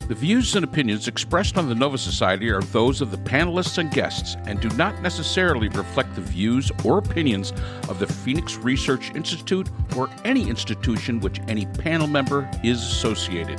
The views and opinions expressed on the Nova Society are those of the panelists and guests and do not necessarily reflect the views or opinions of the Phoenix Research Institute or any institution which any panel member is associated.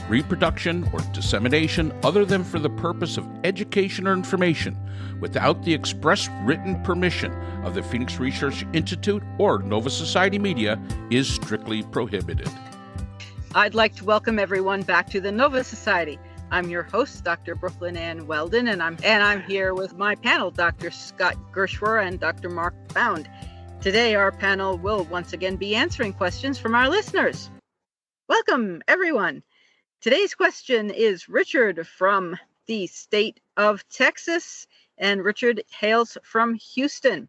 Reproduction or dissemination other than for the purpose of education or information without the express written permission of the Phoenix Research Institute or Nova Society Media is strictly prohibited. I'd like to welcome everyone back to the Nova Society. I'm your host, Dr. Brooklyn Ann Weldon, and I'm here with my panel, Dr. Scott Gershwer and Dr. Mark Bound. Today, our panel will once again be answering questions from our listeners. Welcome, everyone. Today's question is Richard from the state of Texas, and Richard hails from Houston.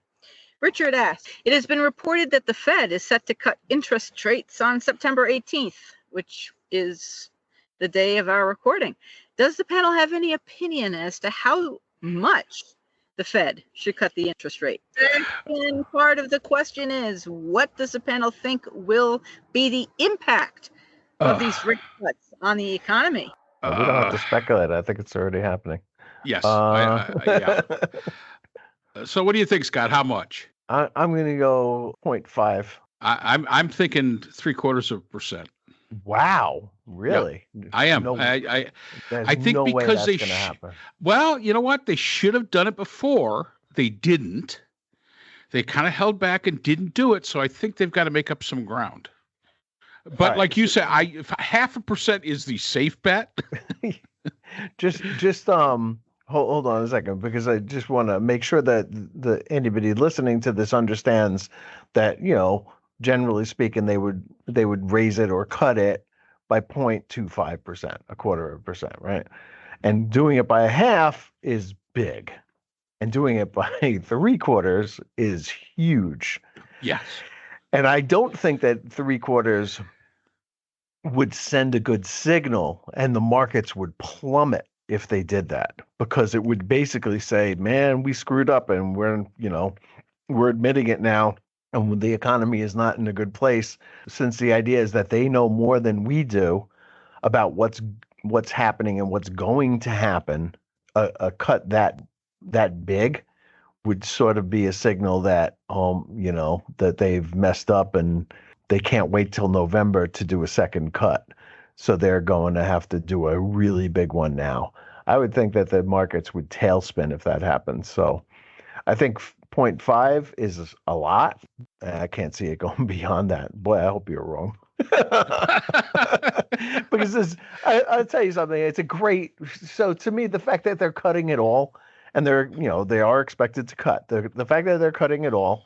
Richard asks, it has been reported that the Fed is set to cut interest rates on September 18th, which is the day of our recording. Does the panel have any opinion as to how much the Fed should cut the interest rate? And part of the question is, what does the panel think will be the impact of these rate cuts on the economy? We don't have to speculate. I think it's already happening. Yes. Yeah. So what do you think, Scott? How much? I'm going to go 0.5. I'm thinking 0.75%. Wow, really? Yeah, I am. No, I think no because they happen. Well, you know what? They should have done it before. They didn't. They kind of held back and didn't do it. So I think they've got to make up some ground. But right. Like you said, 0.5% is the safe bet. just hold on a second, because I just want to make sure that anybody listening to this understands that, you know, generally speaking, they would raise it or cut it by 0.25%, 0.25%, right? And doing it by a half is big, and doing it by 3/4 is huge. Yes. And I don't think that 3/4 would send a good signal, and the markets would plummet if they did that, because it would basically say, man, we screwed up and we're admitting it now. And the economy is not in a good place, since the idea is that they know more than we do about what's happening and what's going to happen. A cut that big would sort of be a signal that that they've messed up and they can't wait till November to do a second cut. So they're going to have to do a really big one now. I would think that the markets would tailspin if that happens. So I think 0.5 is a lot. I can't see it going beyond that. Boy, I hope you're wrong. Because I'll tell you something. It's a great. So to me, the fact that they're cutting it all, and they are expected to cut. The fact that they're cutting it all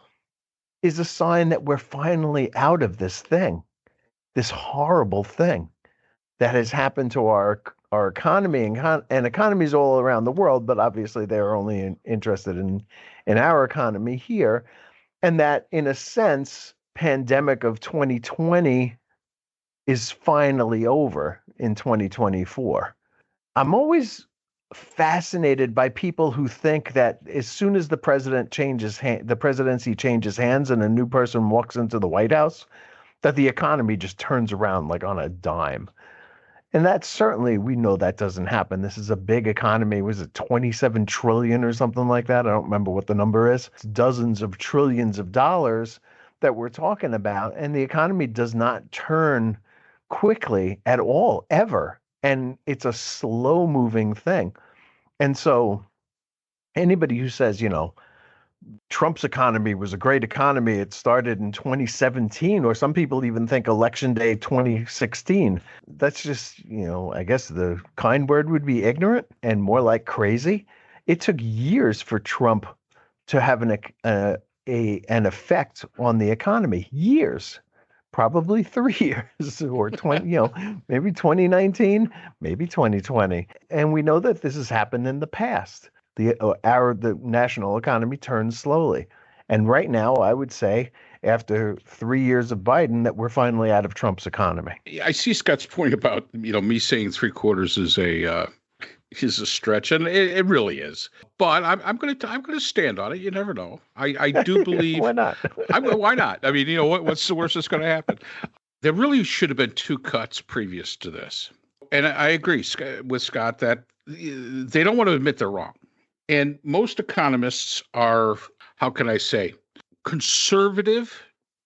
is a sign that we're finally out of this thing, this horrible thing that has happened to our economy and economies all around the world. But obviously, they're only interested in our economy here, and that in a sense, pandemic of 2020 is finally over in 2024. I'm always fascinated by people who think that as soon as the presidency changes hands and a new person walks into the White House, that the economy just turns around like on a dime. And that certainly, we know that doesn't happen. This is a big economy. Was it 27 trillion or something like that? I don't remember what the number is. It's dozens of trillions of dollars that we're talking about. And the economy does not turn quickly at all, ever. And it's a slow moving thing. And so anybody who says, Trump's economy was a great economy, it started in 2017, or some people even think election day 2016. That's just, I guess the kind word would be ignorant and more like crazy. It took years for Trump to have an effect on the economy. Years, probably 3 years or 20, maybe 2019, maybe 2020. And we know that this has happened in the past. The national economy turns slowly. And right now, I would say, after 3 years of Biden, that we're finally out of Trump's economy. I see Scott's point about, me saying 3/4 is a stretch, and it really is. But I'm going to stand on it. You never know. I do believe. Why not? Why not? I mean, what's the worst that's going to happen? There really should have been 2 cuts previous to this. And I agree with Scott that they don't want to admit they're wrong. And most economists are, how can I say, conservative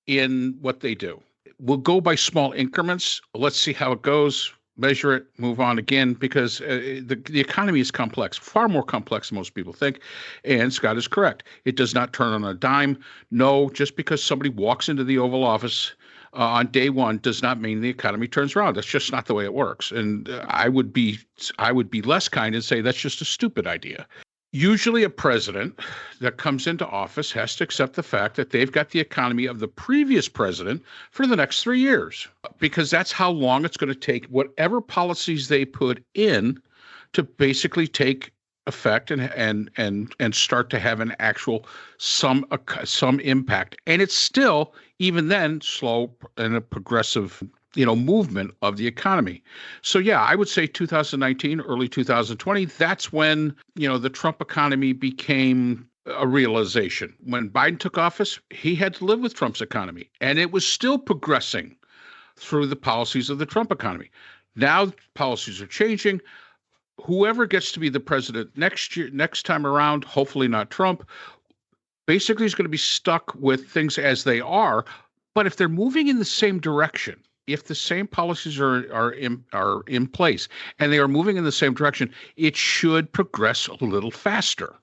in what they do. We'll go by small increments. Let's see how it goes, measure it, move on again, because the economy is complex, far more complex than most people think. And Scott is correct. It does not turn on a dime. No, just because somebody walks into the Oval Office on day one does not mean the economy turns around. That's just not the way it works. And I would be less kind and say that's just a stupid idea. Usually a president that comes into office has to accept the fact that they've got the economy of the previous president for the next 3 years, because that's how long it's going to take whatever policies they put in to basically take effect and start to have an actual some impact. And it's still, even then, slow and a progressive movement of the economy. So yeah, I would say 2019, early 2020, that's when, the Trump economy became a realization. When Biden took office, he had to live with Trump's economy, and it was still progressing through the policies of the Trump economy. Now policies are changing. Whoever gets to be the president next time around, hopefully not Trump, basically is going to be stuck with things as they are. But if they're moving in the same direction, if the same policies are in place and they are moving in the same direction, it should progress a little faster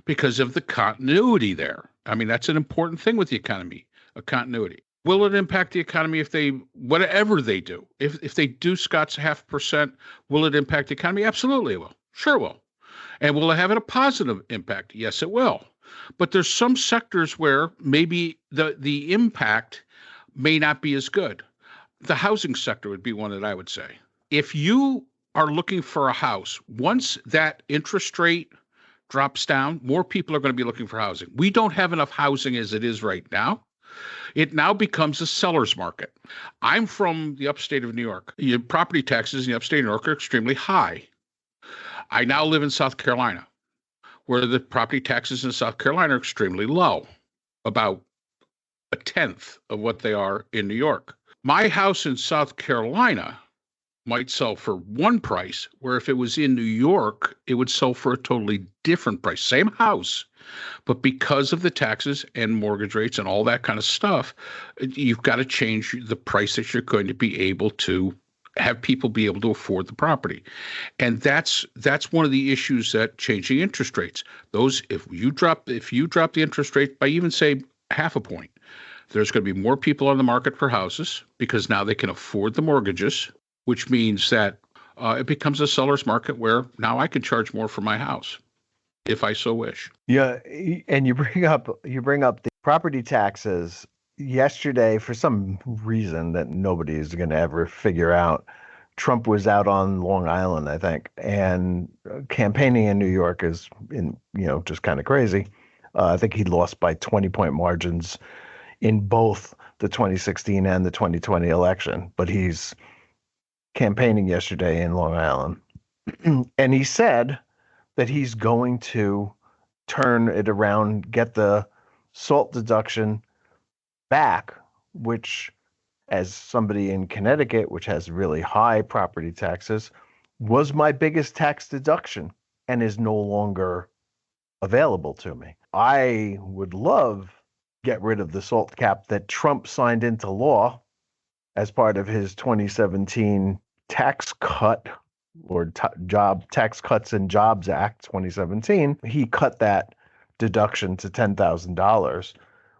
because of the continuity there. I mean, that's an important thing with the economy, a continuity. Will it impact the economy if whatever they do? If they do Scott's 0.5%, will it impact the economy? Absolutely it will. Sure it will. And will it have a positive impact? Yes, it will. But there's some sectors where maybe the impact may not be as good. The housing sector would be one that I would say. If you are looking for a house, once that interest rate drops down, more people are going to be looking for housing. We don't have enough housing as it is right now. It now becomes a seller's market. I'm from the upstate of New York. Your property taxes in the upstate of New York are extremely high. I now live in South Carolina, where the property taxes in South Carolina are extremely low, about a tenth of what they are in New York. My house in South Carolina might sell for one price, where if it was in New York, it would sell for a totally different price. Same house, but because of the taxes and mortgage rates and all that kind of stuff, you've got to change the price that you're going to be able to have people be able to afford the property. And that's one of the issues that changing interest rates. If you drop the interest rate by even say 0.5 point, there's going to be more people on the market for houses because now they can afford the mortgages, which means that it becomes a seller's market where now I can charge more for my house if I so wish. Yeah, and you bring up the property taxes. Yesterday, for some reason that nobody is going to ever figure out, Trump was out on Long Island, I think, and campaigning in New York is just kind of crazy. I think he lost by 20-point margins in both the 2016 and the 2020 election, but he's campaigning yesterday in Long Island. And he said that he's going to turn it around, get the SALT deduction back, which, as somebody in Connecticut, which has really high property taxes, was my biggest tax deduction and is no longer available to me. I would love get rid of the SALT cap that Trump signed into law as part of his 2017 tax cut or Tax Cuts and Jobs Act 2017. He cut that deduction to $10,000,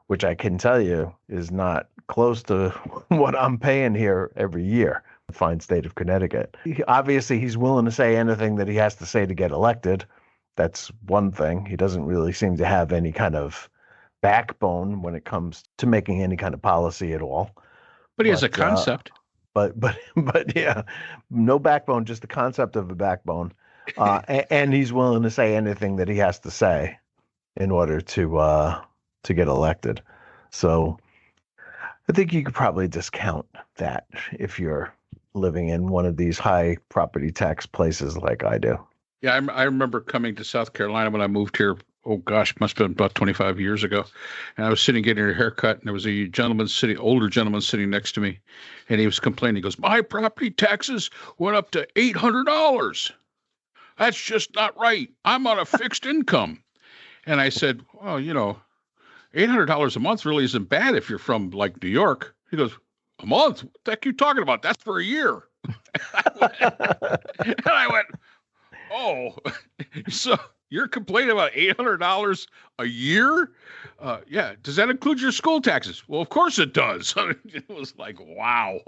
which I can tell you is not close to what I'm paying here every year in the fine state of Connecticut. Obviously, he's willing to say anything that he has to say to get elected. That's one thing. He doesn't really seem to have any kind of backbone when it comes to making any kind of policy at all. But he has a concept. But yeah, no backbone, just the concept of a backbone. And he's willing to say anything that he has to say in order to get elected. So I think you could probably discount that if you're living in one of these high property tax places like I do. Yeah, I remember coming to South Carolina when I moved here oh gosh, must have been about 25 years ago. And I was sitting getting a haircut, and there was a older gentleman sitting next to me, and he was complaining. He goes, "My property taxes went up to $800. That's just not right. I'm on a fixed income." And I said, "Well, $800 a month really isn't bad if you're from like New York." He goes, "A month? What the heck are you talking about? That's for a year." And I went, "Oh, so you're complaining about $800 a year?" Yeah. Does that include your school taxes? Well, of course it does. It was like, wow.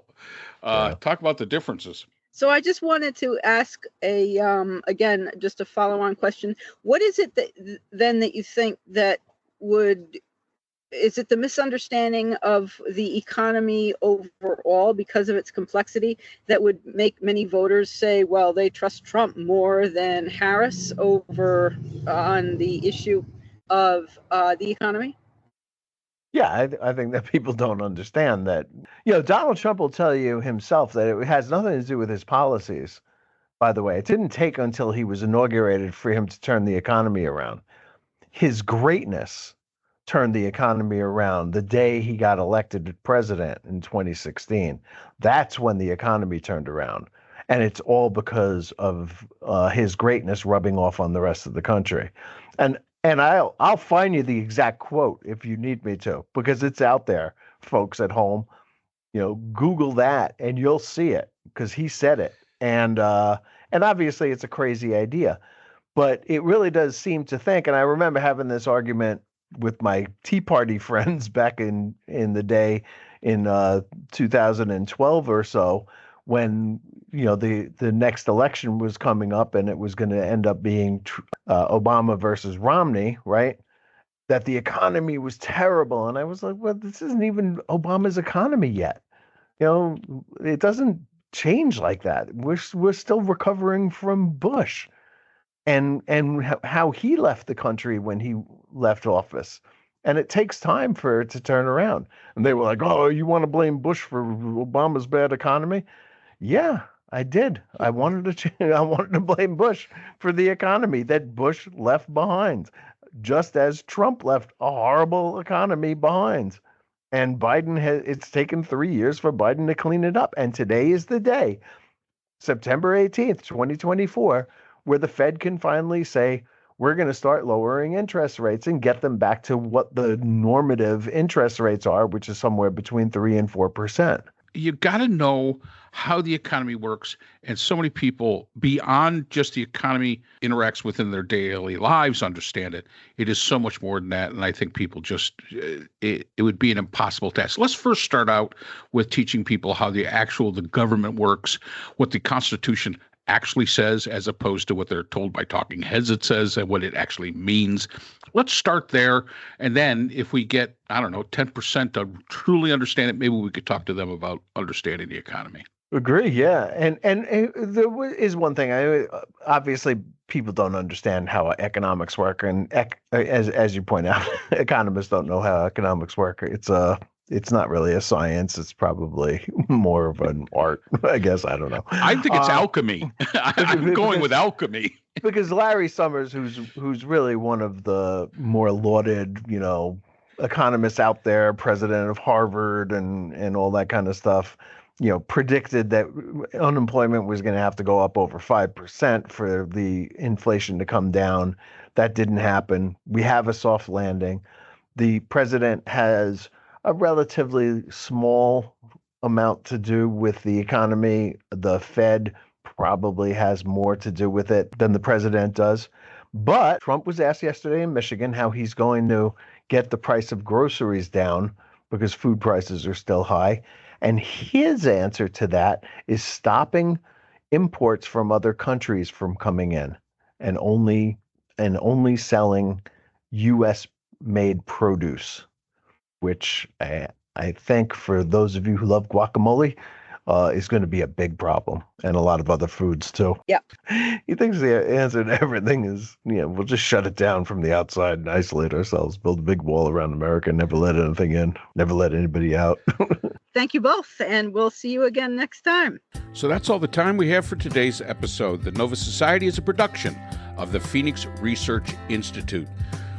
Talk about the differences. So I just wanted to ask again, just a follow-on question. What is it that you think that is it the misunderstanding of the economy overall because of its complexity that would make many voters say, well, they trust Trump more than Harris on the issue of the economy? Yeah, I think that people don't understand that. Donald Trump will tell you himself that it has nothing to do with his policies. By the way, it didn't take until he was inaugurated for him to turn the economy around. His greatness turned the economy around the day he got elected president in 2016. That's when the economy turned around. And it's all because of his greatness rubbing off on the rest of the country. And I'll find you the exact quote if you need me to, because it's out there, folks at home. Google that and you'll see it, because he said it. And obviously it's a crazy idea, but it really does seem to think. And I remember having this argument with my Tea Party friends back in the day in 2012 or so, when the next election was coming up and it was going to end up being Obama versus Romney, right? That the economy was terrible, and I was like, well, this isn't even Obama's economy yet. It doesn't change like that. We're still recovering from Bush and how he left the country when he left office. And it takes time for it to turn around. And they were like, oh, you want to blame Bush for Obama's bad economy? Yeah, I did. I wanted to blame Bush for the economy that Bush left behind, just as Trump left a horrible economy behind. And it's taken 3 years for Biden to clean it up. And today is the day, September 18th, 2024, where the Fed can finally say, we're going to start lowering interest rates and get them back to what the normative interest rates are, which is somewhere between 3% and 4%. You got to know how the economy works. And so many people beyond just the economy interacts within their daily lives understand it. It is so much more than that. And I think people just, it would be an impossible task. Let's first start out with teaching people how the government works, what the Constitution actually says, as opposed to what they're told by talking heads it says, and what it actually means. Let's start there. And then if we get, 10% to truly understand it, maybe we could talk to them about understanding the economy. Agree, yeah. And there is one thing. Obviously, people don't understand how economics work. And as you point out, economists don't know how economics work. It's not really a science. It's probably more of an art, I guess. I don't know. I think it's alchemy. I'm going with alchemy. Because Larry Summers, who's really one of the more lauded, economists out there, president of Harvard and all that kind of stuff, predicted that unemployment was going to have to go up over 5% for the inflation to come down. That didn't happen. We have a soft landing. The president has a relatively small amount to do with the economy. The Fed probably has more to do with it than the president does. But Trump was asked yesterday in Michigan how he's going to get the price of groceries down because food prices are still high. And his answer to that is stopping imports from other countries from coming in and only selling U.S. made produce, which I think for those of you who love guacamole, is going to be a big problem, and a lot of other foods too. Yeah. He thinks the answer to everything is, we'll just shut it down from the outside and isolate ourselves, build a big wall around America, never let anything in, never let anybody out. Thank you both, and we'll see you again next time. So that's all the time we have for today's episode. The Nova Society is a production of the Phoenix Research Institute.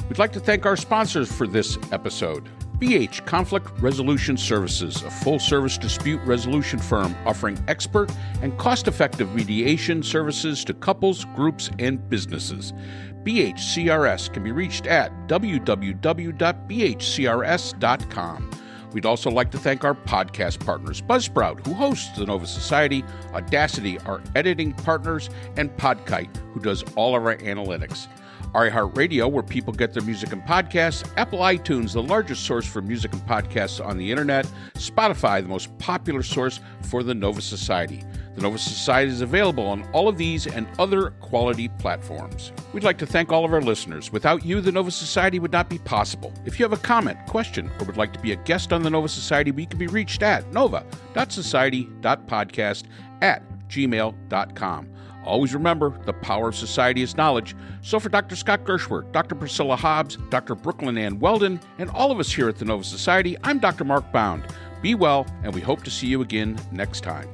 We'd like to thank our sponsors for this episode. BH Conflict Resolution Services, a full-service dispute resolution firm offering expert and cost-effective mediation services to couples, groups, and businesses. BHCRS can be reached at www.bhcrs.com. We'd also like to thank our podcast partners, Buzzsprout, who hosts the Nova Society, Audacity, our editing partners, and Podkite, who does all of our analytics. iHeartRadio, where people get their music and podcasts, Apple iTunes, the largest source for music and podcasts on the internet, Spotify, the most popular source for the Nova Society. The Nova Society is available on all of these and other quality platforms. We'd like to thank all of our listeners. Without you, the Nova Society would not be possible. If you have a comment, question, or would like to be a guest on the Nova Society, we can be reached at nova.society.podcast@gmail.com. Always remember, the power of society is knowledge. So for Dr. Scott Gershwer, Dr. Priscilla Hobbs, Dr. Brooklyn Ann Weldon, and all of us here at the Nova Society, I'm Dr. Mark Bound. Be well, and we hope to see you again next time.